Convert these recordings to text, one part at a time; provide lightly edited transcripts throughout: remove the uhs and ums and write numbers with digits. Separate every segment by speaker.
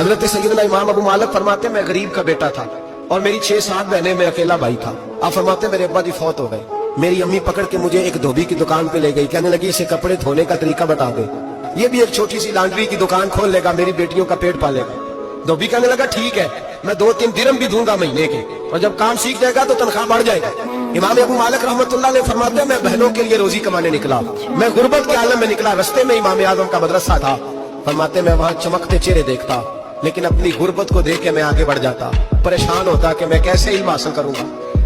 Speaker 1: हजरत सैयदना इमाम अबू मालिक फरमाते मैं गरीब का बेटा था और मेरी 6-7 बहनें, मैं अकेला भाई था। आप फरमाते मेरे अब्बा जी फौत हो गए। मेरी अम्मी पकड़ के मुझे एक धोबी की दुकान पे ले गई, कहने लगी इसे कपड़े धोने का तरीका बता दे, ये भी एक छोटी सी लॉन्ड्री की दुकान खोल लेगा, मेरी बेटियों का पेट पालेगा। धोबी कहने लगा ठीक है, मैं 2-3 दिरहम भी दूंगा महीने के, और जब काम सीख जाएगा तो तनख्वाह बढ़ जाएगा। इमाम अबू मालिक रहमतुल्लाह अलैह फरमाते हैं मैं बहनों के लिए रोजी कमाने निकला, मैं गुर्बत के आलम में निकला, रस्ते में इमाम आजम का मदरसा था। फरमाते मैं वहां चमकते चेहरे देखता, लेकिन अपनी गुर्बत को देख के मैं आगे बढ़ जाता, परेशान होता कि मैं कैसे इल्म हासिल करूंगा।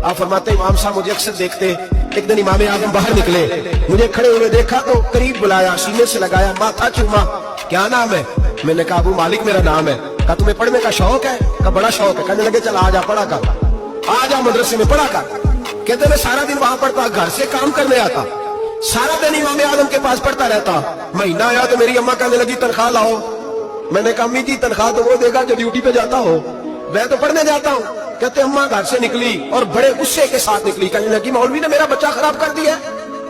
Speaker 1: आप फरमाते इमाम साहब मुझे अक्सर देखते। एक दिन इमाम आजम बाहर निकले, मुझे खड़े हुए देखा तो करीब बुलाया, सीने से लगाया, माथा चूमा, क्या नाम है? मैंने कहा अबू मालिक मेरा नाम है। कहा तुम्हें पढ़ने का शौक है? कहा बड़ा शौक है। कहने लगे चल आ जा पढ़ा कर, आ जा मदरसे में पढ़ा कर। कहते मैं सारा दिन वहां पढ़ता, घर से काम करने आता, सारा दिन इमाम आजम के पास पढ़ता रहता। महीना आया तो मेरी अम्मा कहने लगी तनख्वाह लाओ। मैंने कहा अम्मी जी तनख्वाह तो वो देगा जो ड्यूटी पे जाता हो, मैं तो पढ़ने जाता हूँ। कहते अम्मा घर से निकली और बड़े गुस्से के साथ निकली, कहने लगी मौलवी ने मेरा बच्चा खराब कर दिया,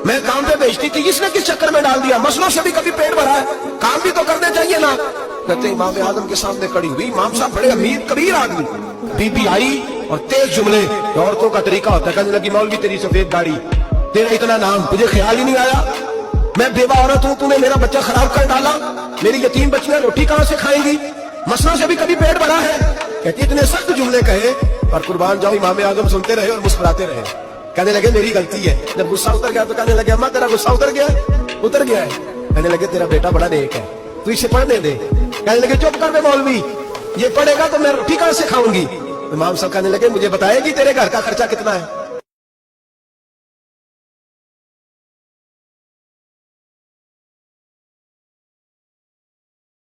Speaker 1: मैं काम पे भेजती थी, इसने किस चक्कर में डाल दिया, मसलों से भी कभी पेट भरा है, काम भी तो करने चाहिए ना। कहते इमाम आजम के सामने खड़ी हुई, इमाम साहब बड़े अमीर कबीर आदमी, बीबी आई और तेज जुमले, औरतों का तरीका होता है। कहने लगी मौलवी तेरी सफेद दाढ़ी, तेरा इतना नाम, तुझे ख्याल ही नहीं आया, मैं बेवा औरत हूँ, तूने मेरा बच्चा खराब कर डाला, मेरी यतीम बच्चियां रोटी कहाँ से खाएंगी, मसलों से भी कभी पेट भरा है। कहती इतने सख्त जुमले कहे और कुर्बान जाओ इमाम आजम सुनते रहे और मुस्कुराते रहे। कहने लगे मेरी गलती है। जब गुस्सा उतर गया तो कहने लगे अम्मा तेरा गुस्सा उतर गया है? उतर गया है। कहने लगे तेरा बेटा बड़ा नेक है, तू इसे पढ़ने दे। कहने लगे चुप कर दे मौलवी, ये पढ़ेगा तो मैं रोटी कहाँ से खाऊंगी। इमाम साहब कहने लगे मुझे बताएगी तेरे घर का खर्चा कितना है?